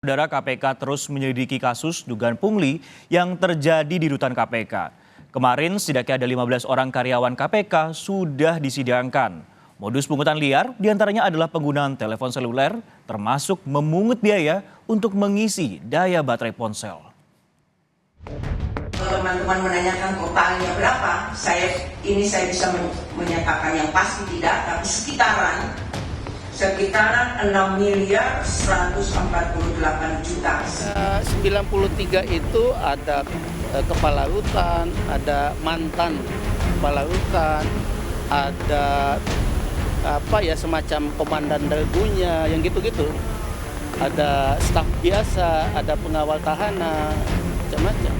Saudara KPK terus menyelidiki kasus dugaan pungli yang terjadi di rutan KPK. Kemarin setidaknya ada 15 orang karyawan KPK sudah disidangkan. Modus pungutan liar diantaranya adalah penggunaan telepon seluler termasuk memungut biaya untuk mengisi daya baterai ponsel. Teman-teman menanyakan totalnya berapa, saya bisa menyatakan yang pasti tidak, tapi sekitaran 6.148.000.000. 93 itu ada kepala rutan, ada mantan kepala rutan, ada semacam komandan dagunya, yang gitu-gitu. Ada staf biasa, ada pengawal tahanan, macam-macam.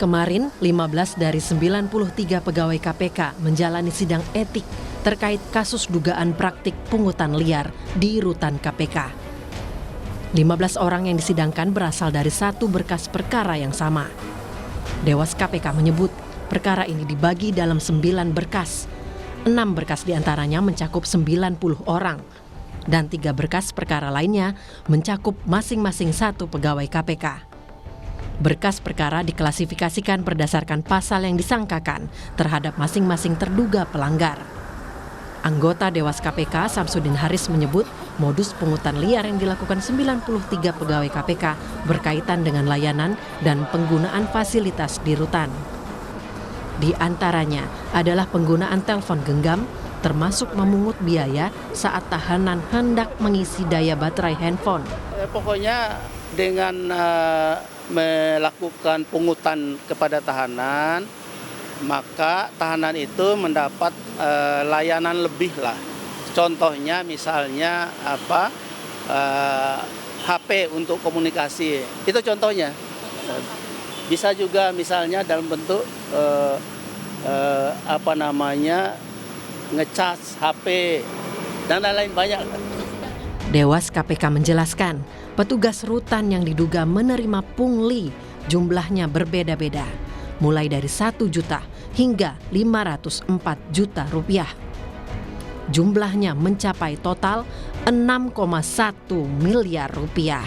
Kemarin, 15 dari 93 pegawai KPK menjalani sidang etik terkait kasus dugaan praktik pungutan liar di rutan KPK. 15 orang yang disidangkan berasal dari satu berkas perkara yang sama. Dewas KPK menyebut perkara ini dibagi dalam 9 berkas. 6 berkas diantaranya mencakup 90 orang dan 3 berkas perkara lainnya mencakup masing-masing satu pegawai KPK. Berkas perkara diklasifikasikan berdasarkan pasal yang disangkakan terhadap masing-masing terduga pelanggar. Anggota Dewas KPK Samsudin Haris menyebut modus pungutan liar yang dilakukan 93 pegawai KPK berkaitan dengan layanan dan penggunaan fasilitas di rutan. Di antaranya adalah penggunaan telepon genggam, termasuk memungut biaya saat tahanan hendak mengisi daya baterai handphone. Pokoknya dengan melakukan pungutan kepada tahanan, maka tahanan itu mendapat layanan lebih lah. Contohnya misalnya HP untuk komunikasi, itu contohnya. Bisa juga misalnya dalam bentuk ngecas HP dan lain-lain banyak. Dewas KPK menjelaskan, petugas rutan yang diduga menerima pungli jumlahnya berbeda-beda, mulai dari 1 juta hingga 504 juta rupiah. Jumlahnya mencapai total 6,1 miliar rupiah.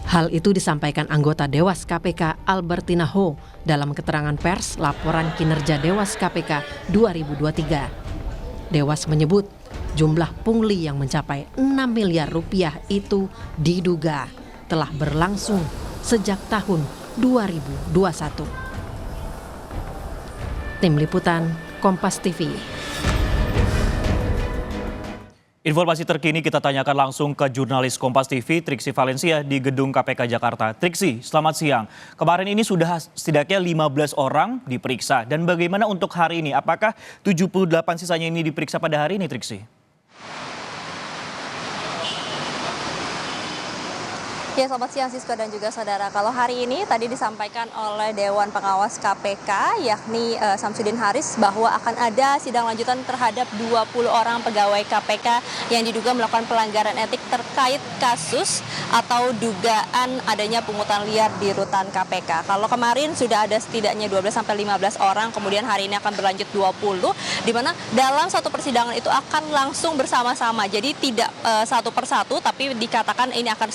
Hal itu disampaikan anggota Dewas KPK Albertina Ho dalam keterangan pers laporan kinerja Dewas KPK 2023. Dewas menyebut jumlah pungli yang mencapai 6 miliar rupiah itu diduga telah berlangsung sejak tahun 2021. Tim Liputan Kompas TV. Informasi terkini kita tanyakan langsung ke jurnalis Kompas TV Triksi Valencia di Gedung KPK Jakarta. Triksi, selamat siang. Kemarin ini sudah setidaknya 15 orang diperiksa. Dan bagaimana untuk hari ini? Apakah 78 sisanya ini diperiksa pada hari ini, Triksi? Ya, selamat siang Sisko dan juga saudara. Kalau hari ini tadi disampaikan oleh Dewan Pengawas KPK yakni Samsudin Haris bahwa akan ada sidang lanjutan terhadap 20 orang pegawai KPK yang diduga melakukan pelanggaran etik terkait kasus atau dugaan adanya pungutan liar di rutan KPK. Kalau kemarin sudah ada setidaknya 12 sampai 15 orang, kemudian hari ini akan berlanjut 20, di mana dalam satu persidangan itu akan langsung bersama-sama. Jadi tidak satu persatu, tapi dikatakan ini akan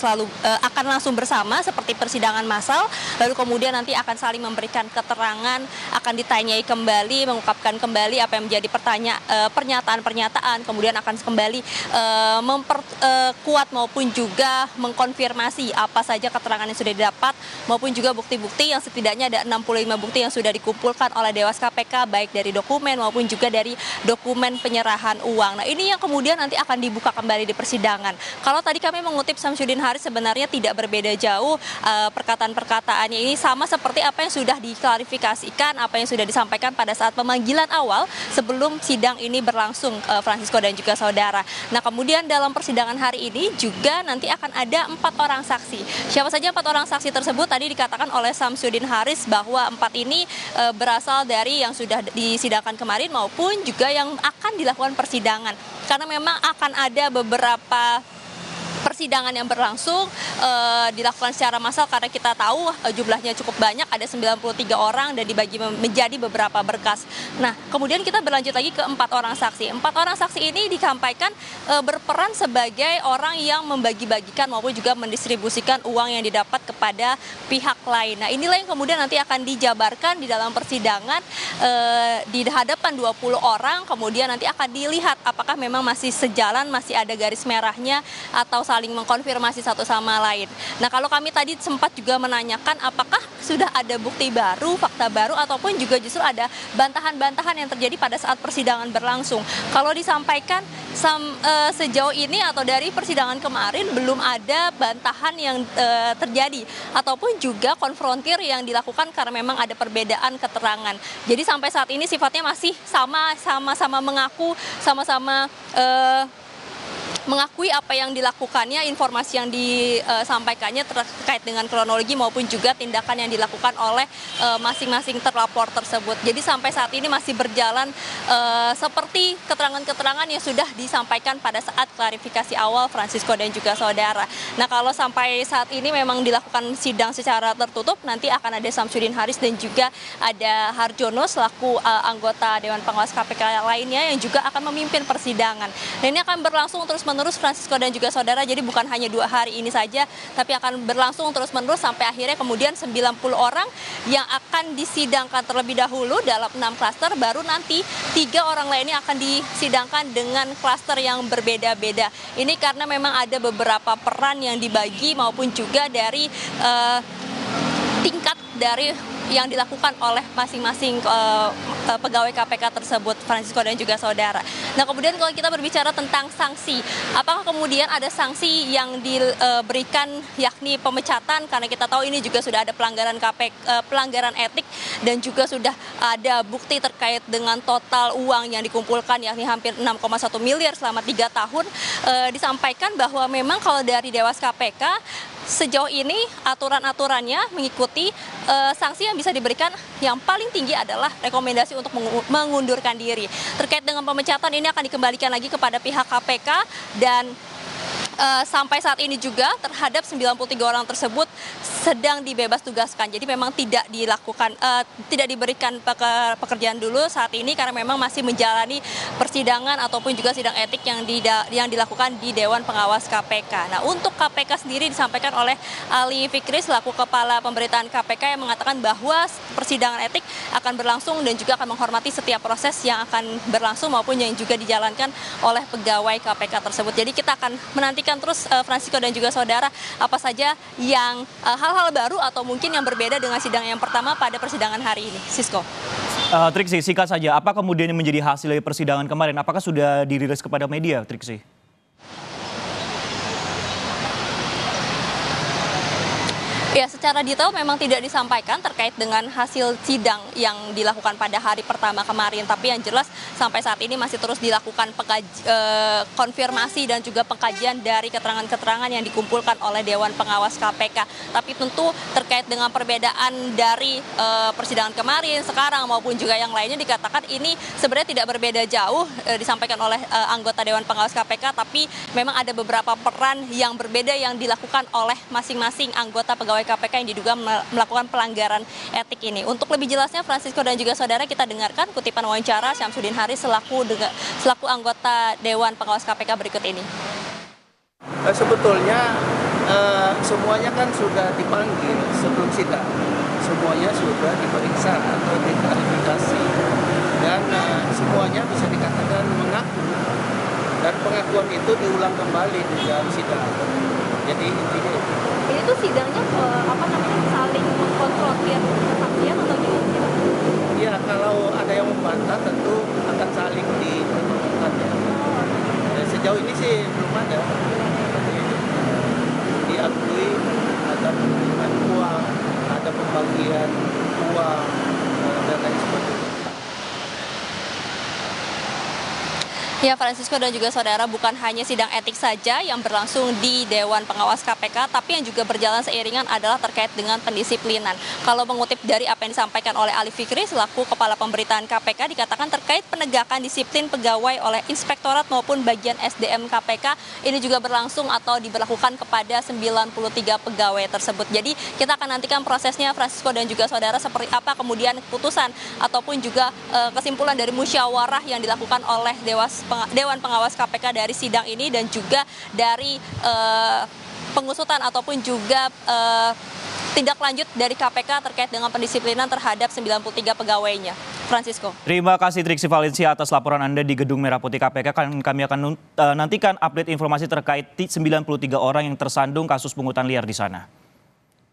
langsung bersama seperti persidangan massal, lalu kemudian nanti akan saling memberikan keterangan, akan ditanyai kembali, mengungkapkan kembali apa yang menjadi pernyataan-pernyataan, kemudian akan kembali memperkuat maupun juga mengkonfirmasi apa saja keterangan yang sudah didapat maupun juga bukti-bukti yang setidaknya ada 65 bukti yang sudah dikumpulkan oleh Dewas KPK baik dari dokumen maupun juga dari dokumen penyerahan uang. Nah, ini yang kemudian nanti akan dibuka kembali di persidangan. Kalau tadi kami mengutip Samsudin Haris sebenarnya tidak berbeda jauh, perkataan-perkataannya ini sama seperti apa yang sudah diklarifikasikan, apa yang sudah disampaikan pada saat pemanggilan awal sebelum sidang ini berlangsung, Francisco dan juga saudara. Nah, kemudian dalam persidangan hari ini juga nanti akan ada 4 orang saksi. Siapa saja 4 orang saksi tersebut? Tadi dikatakan oleh Samsudin Haris bahwa 4 ini berasal dari yang sudah disidangkan kemarin maupun juga yang akan dilakukan persidangan. Karena memang akan ada beberapa persidangan yang berlangsung dilakukan secara massal karena kita tahu jumlahnya cukup banyak, ada 93 orang dan dibagi menjadi beberapa berkas. Nah, kemudian kita berlanjut lagi ke 4 orang saksi. 4 orang saksi ini disampaikan berperan sebagai orang yang membagi-bagikan maupun juga mendistribusikan uang yang didapat kepada pihak lain. Nah, inilah yang kemudian nanti akan dijabarkan di dalam persidangan di hadapan 20 orang, kemudian nanti akan dilihat apakah memang masih sejalan, masih ada garis merahnya atau saling mengkonfirmasi satu sama lain. Nah, kalau kami tadi sempat juga menanyakan apakah sudah ada bukti baru, fakta baru, ataupun juga justru ada bantahan-bantahan yang terjadi pada saat persidangan berlangsung. Kalau disampaikan sejauh ini atau dari persidangan kemarin belum ada bantahan yang terjadi ataupun juga konfrontir yang dilakukan karena memang ada perbedaan keterangan. Jadi sampai saat ini sifatnya masih sama-sama mengaku, sama-sama mengakui apa yang dilakukannya, informasi yang disampaikannya terkait dengan kronologi maupun juga tindakan yang dilakukan oleh masing-masing terlapor tersebut. Jadi sampai saat ini masih berjalan seperti keterangan-keterangan yang sudah disampaikan pada saat klarifikasi awal Francisco dan juga saudara. Nah, kalau sampai saat ini memang dilakukan sidang secara tertutup, nanti akan ada Samsudin Haris dan juga ada Harjono selaku anggota Dewan Pengawas KPK lainnya yang juga akan memimpin persidangan. Dan ini akan berlangsung terus-menerus Francisco dan juga saudara, jadi bukan hanya 2 hari ini saja, tapi akan berlangsung terus-menerus sampai akhirnya kemudian 90 orang yang akan disidangkan terlebih dahulu dalam 6 klaster, baru nanti 3 orang lainnya akan disidangkan dengan klaster yang berbeda-beda. Ini karena memang ada beberapa peran yang dibagi maupun juga dari tingkat dari yang dilakukan oleh masing-masing pegawai KPK tersebut, Francisco dan juga saudara. Nah, kemudian kalau kita berbicara tentang sanksi, apakah kemudian ada sanksi yang diberikan yakni pemecatan, karena kita tahu ini juga sudah ada pelanggaran pelanggaran etik dan juga sudah ada bukti terkait dengan total uang yang dikumpulkan yakni hampir 6,1 miliar selama 3 tahun. Disampaikan bahwa memang kalau dari Dewas KPK sejauh ini aturan-aturannya mengikuti sanksi yang bisa diberikan yang paling tinggi adalah rekomendasi untuk mengundurkan diri. Terkait dengan pemecatan ini akan dikembalikan lagi kepada pihak KPK dan sampai saat ini juga terhadap 93 orang tersebut sedang dibebas tugaskan. Jadi memang tidak diberikan pekerjaan dulu saat ini karena memang masih menjalani persidangan ataupun juga sidang etik yang dilakukan di Dewan Pengawas KPK. Nah, untuk KPK sendiri disampaikan oleh Ali Fikri selaku Kepala Pemberitaan KPK yang mengatakan bahwa persidangan etik akan berlangsung dan juga akan menghormati setiap proses yang akan berlangsung maupun yang juga dijalankan oleh pegawai KPK tersebut. Jadi kita akan menantikan terus Francisco dan juga saudara apa saja yang hal-hal baru atau mungkin yang berbeda dengan sidang yang pertama pada persidangan hari ini. Sisko. Triksi, singkat saja, apa kemudian yang menjadi hasil dari persidangan kemarin? Apakah sudah dirilis kepada media, Triksi? Ya, secara detail memang tidak disampaikan terkait dengan hasil sidang yang dilakukan pada hari pertama kemarin. Tapi yang jelas sampai saat ini masih terus dilakukan konfirmasi dan juga pengkajian dari keterangan-keterangan yang dikumpulkan oleh Dewan Pengawas KPK. Tapi tentu terkait dengan perbedaan dari persidangan kemarin, sekarang maupun juga yang lainnya dikatakan ini sebenarnya tidak berbeda jauh disampaikan oleh anggota Dewan Pengawas KPK. Tapi memang ada beberapa peran yang berbeda yang dilakukan oleh masing-masing anggota pegawai KPK yang diduga melakukan pelanggaran etik ini. Untuk lebih jelasnya, Francisco dan juga saudara, kita dengarkan kutipan wawancara Samsudin Haris selaku anggota Dewan Pengawas KPK berikut ini. Sebetulnya semuanya kan sudah dipanggil sebelum sidang. Semuanya sudah diperiksa atau diklarifikasi. Dan semuanya bisa dikatakan mengaku. Dan pengakuan itu diulang kembali di dalam sidang. Jadi intinya itu. Ini tuh sidangnya saling mengkonfrontir kesaksian atau gimana? Ya, kalau ada yang membantah tentu akan saling dipertemukan ya. Sejauh ini sih belum ada. Diakui ada penerimaan uang, ada pembagian uang, dan lain sebagainya. Ya, Francisco dan juga saudara, bukan hanya sidang etik saja yang berlangsung di Dewan Pengawas KPK, tapi yang juga berjalan seiringan adalah terkait dengan pendisiplinan. Kalau mengutip dari apa yang disampaikan oleh Ali Fikri selaku Kepala Pemberitaan KPK, dikatakan terkait penegakan disiplin pegawai oleh Inspektorat maupun bagian SDM KPK, ini juga berlangsung atau diberlakukan kepada 93 pegawai tersebut. Jadi kita akan nantikan prosesnya, Francisco dan juga saudara, seperti apa kemudian keputusan ataupun juga kesimpulan dari musyawarah yang dilakukan oleh Dewan Pengawas KPK dari sidang ini dan juga dari pengusutan ataupun juga tindak lanjut dari KPK terkait dengan pendisiplinan terhadap 93 pegawainya. Francisco. Terima kasih Triksi Valencia atas laporan Anda di Gedung Merah Putih KPK. Kami akan nantikan update informasi terkait 93 orang yang tersandung kasus pungutan liar di sana.